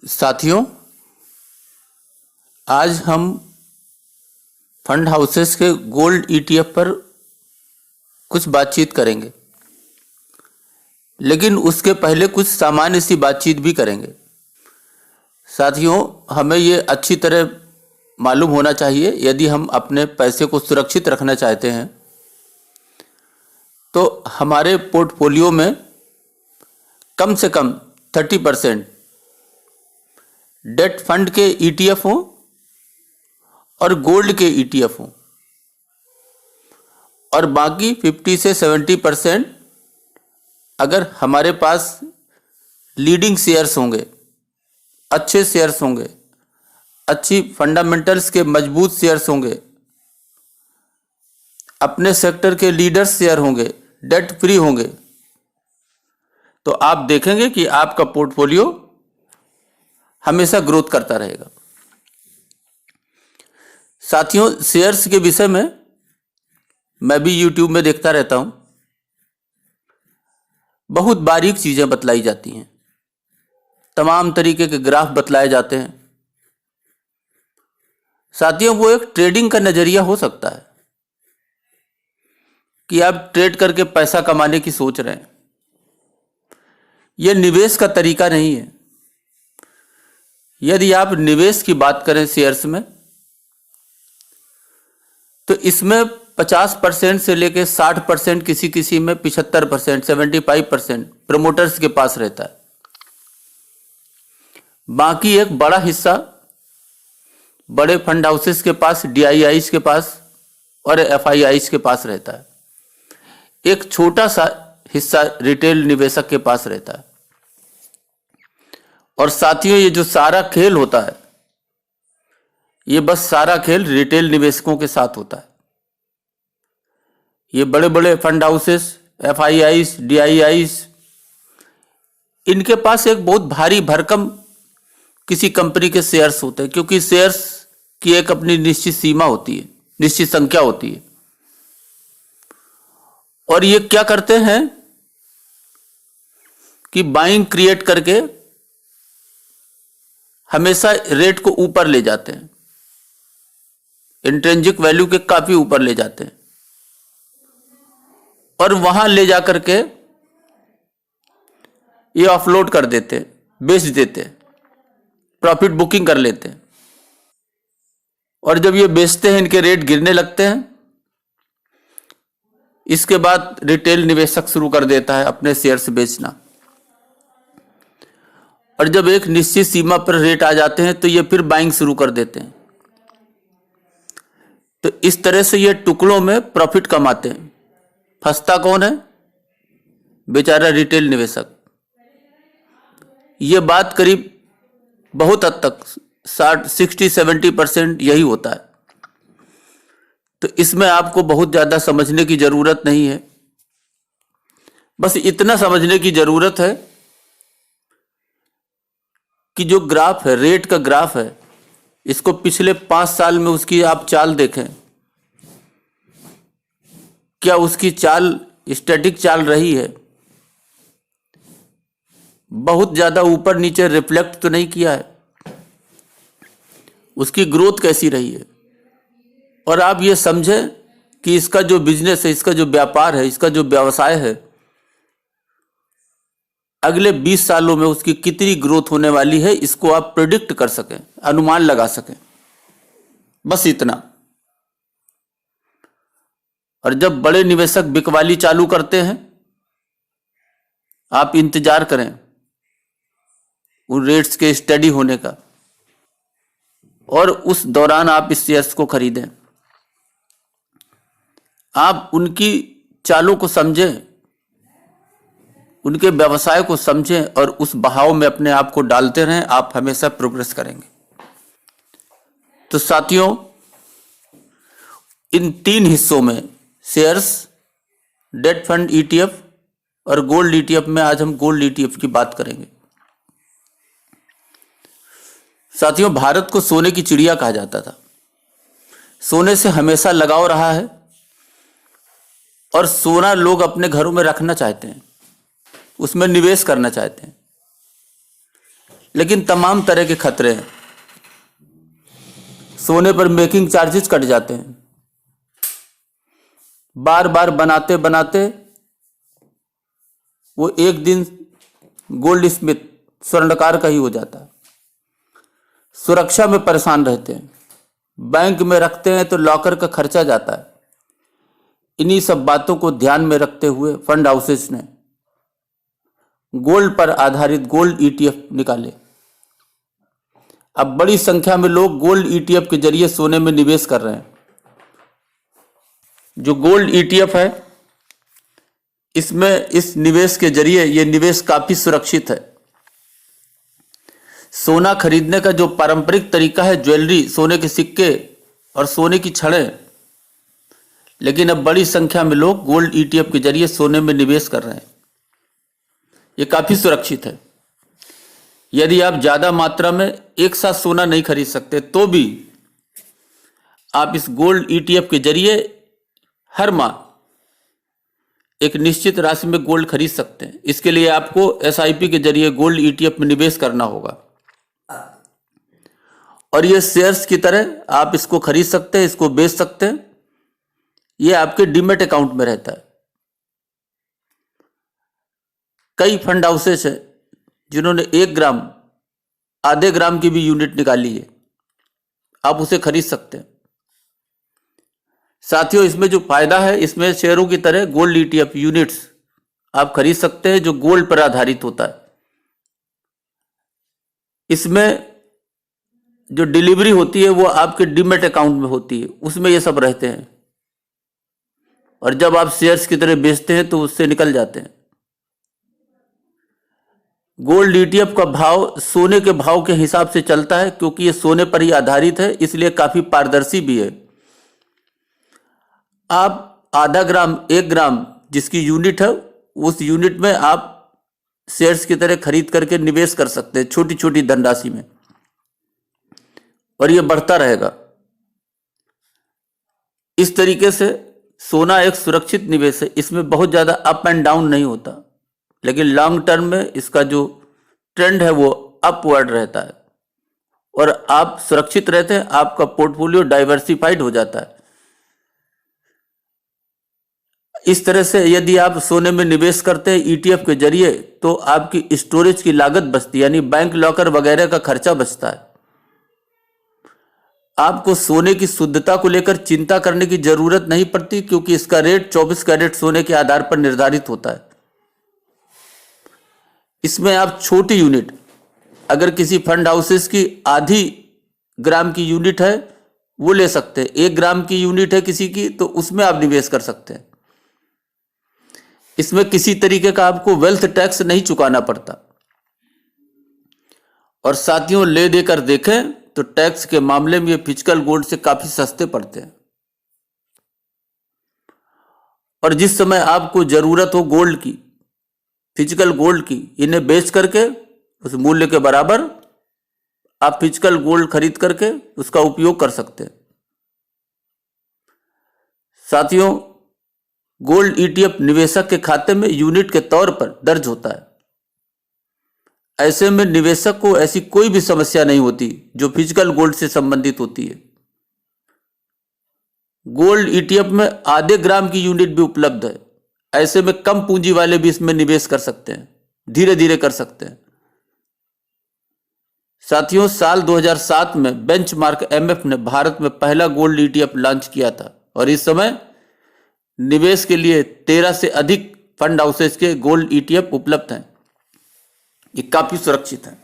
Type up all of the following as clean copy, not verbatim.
साथियों, आज हम फंड हाउसेस के गोल्ड ईटीएफ पर कुछ बातचीत करेंगे, लेकिन उसके पहले कुछ सामान्य सी बातचीत भी करेंगे। साथियों, हमें ये अच्छी तरह मालूम होना चाहिए, यदि हम अपने पैसे को सुरक्षित रखना चाहते हैं तो हमारे पोर्टफोलियो में कम से कम 30% डेट फंड के ईटीएफ हों और गोल्ड के ईटीएफ हों, और बाकी 50 से 70% अगर हमारे पास लीडिंग शेयर्स होंगे, अच्छे शेयर्स होंगे, अच्छी फंडामेंटल्स के मजबूत शेयर्स होंगे, अपने सेक्टर के लीडर्स शेयर होंगे, डेट फ्री होंगे, तो आप देखेंगे कि आपका पोर्टफोलियो हमेशा ग्रोथ करता रहेगा। साथियों, शेयर्स के विषय में मैं भी यूट्यूब में देखता रहता हूं, बहुत बारीक चीजें बतलाई जाती हैं, तमाम तरीके के ग्राफ बतलाए जाते हैं। साथियों, वो एक ट्रेडिंग का नजरिया हो सकता है कि आप ट्रेड करके पैसा कमाने की सोच रहे हैं। यह निवेश का तरीका नहीं है। यदि आप निवेश की बात करें शेयर्स में, तो इसमें 50% से लेकर 60%, किसी किसी में 75%, 75% प्रमोटर्स के पास रहता है। बाकी एक बड़ा हिस्सा बड़े फंड हाउसेस के पास, डीआईआईस के पास और एफआईआईस के पास रहता है। एक छोटा सा हिस्सा रिटेल निवेशक के पास रहता है। और साथियों, ये जो सारा खेल होता है, ये बस सारा खेल रिटेल निवेशकों के साथ होता है। ये बड़े बड़े फंड हाउसेस, एफआईआईस, डीआईआईस, इनके पास एक बहुत भारी भरकम किसी कंपनी के शेयर्स होते हैं, क्योंकि शेयर्स की एक अपनी निश्चित सीमा होती है, निश्चित संख्या होती है। और ये क्या करते हैं कि बाइंग क्रिएट करके हमेशा रेट को ऊपर ले जाते हैं, इंट्रिंसिक वैल्यू के काफी ऊपर ले जाते हैं, और वहां ले जाकर के ये ऑफलोड कर देते हैं, बेच देते हैं, प्रॉफिट बुकिंग कर लेते हैं। और जब ये बेचते हैं, इनके रेट गिरने लगते हैं। इसके बाद रिटेल निवेशक शुरू कर देता है अपने शेयर्स बेचना, और जब एक निश्चित सीमा पर रेट आ जाते हैं तो ये फिर बाइंग शुरू कर देते हैं। तो इस तरह से ये टुकड़ों में प्रॉफिट कमाते हैं। फंसता कौन है? बेचारा रिटेल निवेशक। ये बात करीब बहुत हद तक 60-70% यही होता है। तो इसमें आपको बहुत ज्यादा समझने की जरूरत नहीं है। बस इतना समझने की जरूरत है कि जो ग्राफ है, रेट का ग्राफ है, इसको पिछले 5 साल में उसकी आप चाल देखें। क्या उसकी चाल स्टैटिक चाल रही है? बहुत ज्यादा ऊपर नीचे रिफ्लेक्ट तो नहीं किया है। उसकी ग्रोथ कैसी रही है? और आप ये समझें कि इसका जो बिजनेस है, इसका जो व्यापार है, इसका जो व्यवसाय है, अगले 20 सालों में उसकी कितनी ग्रोथ होने वाली है, इसको आप प्रेडिक्ट कर सकें, अनुमान लगा सकें। बस इतना। और जब बड़े निवेशक बिकवाली चालू करते हैं, आप इंतजार करें उन रेट्स के स्टडी होने का, और उस दौरान आप इस शेयर्स को खरीदें। आप उनकी चालों को समझें, उनके व्यवसाय को समझें, और उस बहाव में अपने आप को डालते रहें। आप हमेशा प्रोग्रेस करेंगे। तो साथियों, इन 3 हिस्सों में, शेयर्स, डेट फंड ईटीएफ और गोल्ड ईटीएफ में, आज हम गोल्ड ईटीएफ की बात करेंगे। साथियों, भारत को सोने की चिड़िया कहा जाता था। सोने से हमेशा लगाव रहा है, और सोना लोग अपने घरों में रखना चाहते हैं, उसमें निवेश करना चाहते हैं। लेकिन तमाम तरह के खतरे हैं। सोने पर मेकिंग चार्जेस कट जाते हैं। बार बार बनाते बनाते वो एक दिन गोल्ड स्मिथ स्वर्णकार का ही हो जाता है। सुरक्षा में परेशान रहते हैं। बैंक में रखते हैं तो लॉकर का खर्चा जाता है। इन्हीं सब बातों को ध्यान में रखते हुए फंड हाउसेस ने गोल्ड पर आधारित गोल्ड ईटीएफ निकाले। अब बड़ी संख्या में लोग गोल्ड ईटीएफ के जरिए सोने में निवेश कर रहे हैं। जो गोल्ड ईटीएफ है, इसमें इस निवेश के जरिए ये निवेश काफी सुरक्षित है। सोना खरीदने का जो पारंपरिक तरीका है, ज्वेलरी, सोने के सिक्के और सोने की छड़ें, लेकिन अब बड़ी संख्या में लोग गोल्ड ईटीएफ के जरिए सोने में निवेश कर रहे हैं। ये काफी सुरक्षित है। यदि आप ज्यादा मात्रा में एक साथ सोना नहीं खरीद सकते तो भी आप इस गोल्ड ईटीएफ के जरिए हर माह एक निश्चित राशि में गोल्ड खरीद सकते हैं। इसके लिए आपको एसआईपी के जरिए गोल्ड ईटीएफ में निवेश करना होगा और ये शेयर्स की तरह आप इसको खरीद सकते हैं, इसको बेच सकते हैं। ये आपके डीमेट अकाउंट में रहता है। कई फंड हाउसेस है जिन्होंने 1 ग्राम, आधे ग्राम की भी यूनिट निकाली है। आप उसे खरीद सकते हैं। साथियों, इसमें जो फायदा है, इसमें शेयरों की तरह गोल्ड ईटीएफ यूनिट्स आप खरीद सकते हैं जो गोल्ड पर आधारित होता है। इसमें जो डिलीवरी होती है वो आपके डीमेट अकाउंट में होती है, उसमें ये सब रहते हैं और जब आप शेयर्स की तरह बेचते हैं तो उससे निकल जाते हैं। गोल्ड ईटीएफ का भाव सोने के भाव के हिसाब से चलता है, क्योंकि ये सोने पर ही आधारित है, इसलिए काफी पारदर्शी भी है। आप आधा ग्राम, 1 ग्राम जिसकी यूनिट है, उस यूनिट में आप शेयर्स की तरह खरीद करके निवेश कर सकते हैं छोटी छोटी धनराशि में, और ये बढ़ता रहेगा। इस तरीके से सोना एक सुरक्षित निवेश है। इसमें बहुत ज्यादा अप एंड डाउन नहीं होता, लेकिन लॉन्ग टर्म में इसका जो ट्रेंड है वो अपवर्ड रहता है और आप सुरक्षित रहते हैं। आपका पोर्टफोलियो डाइवर्सिफाइड हो जाता है। इस तरह से यदि आप सोने में निवेश करते हैं ईटीएफ के जरिए तो आपकी स्टोरेज की लागत बचती है, यानी बैंक लॉकर वगैरह का खर्चा बचता है। आपको सोने की शुद्धता को लेकर चिंता करने की जरूरत नहीं पड़ती, क्योंकि इसका रेट 24 कैरेट सोने के आधार पर निर्धारित होता है। इसमें आप छोटी यूनिट, अगर किसी फंड हाउसेस की आधी ग्राम की यूनिट है वो ले सकते हैं। 1 ग्राम की यूनिट है किसी की तो उसमें आप निवेश कर सकते हैं। इसमें किसी तरीके का आपको वेल्थ टैक्स नहीं चुकाना पड़ता। और साथियों, ले देकर देखें तो टैक्स के मामले में ये फिजिकल गोल्ड से काफी सस्ते पड़ते हैं। और जिस समय आपको जरूरत हो गोल्ड की, फिजिकल गोल्ड की, इन्हें बेच करके उस मूल्य के बराबर आप फिजिकल गोल्ड खरीद करके उसका उपयोग कर सकते हैं। साथियों, गोल्ड ईटीएफ निवेशक के खाते में यूनिट के तौर पर दर्ज होता है। ऐसे में निवेशक को ऐसी कोई भी समस्या नहीं होती जो फिजिकल गोल्ड से संबंधित होती है। गोल्ड ईटीएफ में आधे ग्राम की यूनिट भी उपलब्ध है। ऐसे में कम पूंजी वाले भी इसमें निवेश कर सकते हैं, धीरे धीरे कर सकते हैं। साथियों, साल 2007 में बेंचमार्क एमएफ ने भारत में पहला गोल्ड ईटीएफ लॉन्च किया था और इस समय निवेश के लिए 13 से अधिक फंड हाउसेस के गोल्ड ईटीएफ उपलब्ध हैं। ये काफी सुरक्षित है।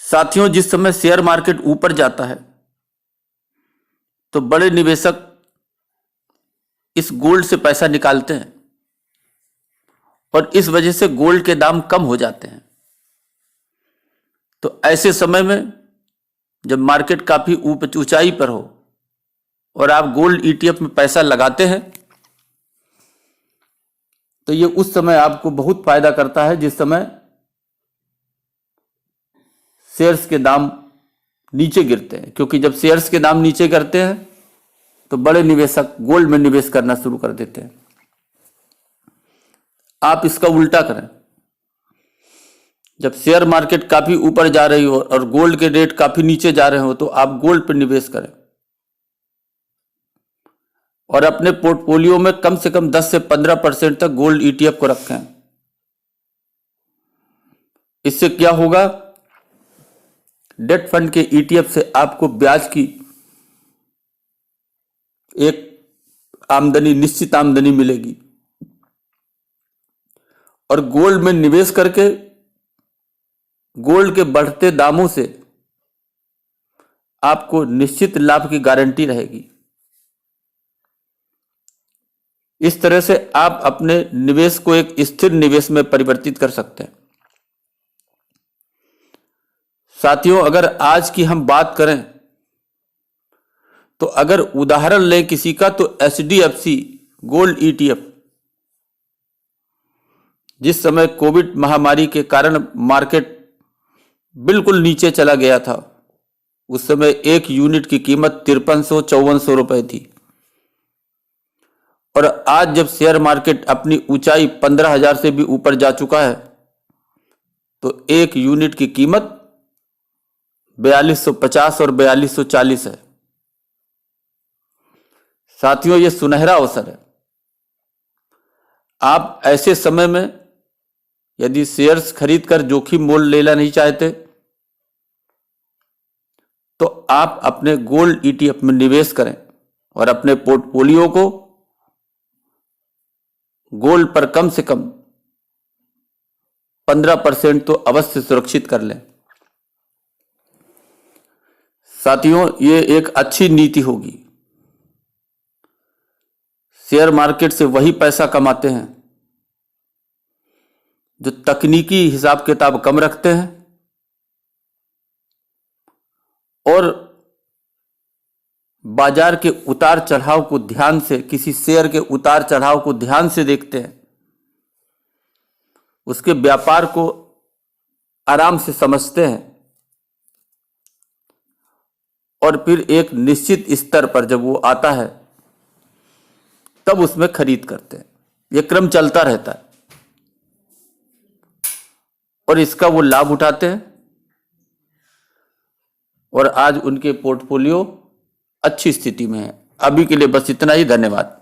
साथियों, जिस समय शेयर मार्केट ऊपर जाता है तो बड़े निवेशक इस गोल्ड से पैसा निकालते हैं और इस वजह से गोल्ड के दाम कम हो जाते हैं। तो ऐसे समय में जब मार्केट काफी ऊंचाई पर हो और आप गोल्ड ईटीएफ में पैसा लगाते हैं तो ये उस समय आपको बहुत फायदा करता है जिस समय शेयर्स के दाम नीचे गिरते हैं। क्योंकि जब शेयर्स के दाम नीचे गिरते हैं तो बड़े निवेशक गोल्ड में निवेश करना शुरू कर देते हैं। आप इसका उल्टा करें। जब शेयर मार्केट काफी ऊपर जा रही हो और गोल्ड के रेट काफी नीचे जा रहे हो तो आप गोल्ड पर निवेश करें और अपने पोर्टफोलियो में कम से कम 10 से 15% तक गोल्ड ईटीएफ को रखें। इससे क्या होगा, डेट फंड के ईटीएफ से आपको ब्याज की एक आमदनी, निश्चित आमदनी मिलेगी और गोल्ड में निवेश करके गोल्ड के बढ़ते दामों से आपको निश्चित लाभ की गारंटी रहेगी। इस तरह से आप अपने निवेश को एक स्थिर निवेश में परिवर्तित कर सकते हैं। साथियों, अगर आज की हम बात करें तो अगर उदाहरण लें किसी का, तो HDFC गोल्ड ETF जिस समय कोविड महामारी के कारण मार्केट बिल्कुल नीचे चला गया था, उस समय एक यूनिट की कीमत 5300-5400 रुपए थी और आज जब शेयर मार्केट अपनी ऊंचाई 15,000 से भी ऊपर जा चुका है तो एक यूनिट की कीमत 4250 और 4240 है। साथियों, ये सुनहरा अवसर है। आप ऐसे समय में यदि शेयर्स खरीदकर जोखिम मोल लेना नहीं चाहते तो आप अपने गोल्ड ETF में निवेश करें और अपने पोर्टफोलियो को गोल्ड पर कम से कम 15% तो अवश्य सुरक्षित कर लें। साथियों, ये एक अच्छी नीति होगी। शेयर मार्केट से वही पैसा कमाते हैं जो तकनीकी हिसाब किताब कम रखते हैं और बाजार के उतार चढ़ाव को ध्यान से, किसी शेयर के उतार चढ़ाव को ध्यान से देखते हैं, उसके व्यापार को आराम से समझते हैं और फिर एक निश्चित स्तर पर जब वो आता है तब उसमें खरीद करते हैं। ये क्रम चलता रहता है और इसका वो लाभ उठाते हैं और आज उनके पोर्टफोलियो अच्छी स्थिति में है। अभी के लिए बस इतना ही। धन्यवाद।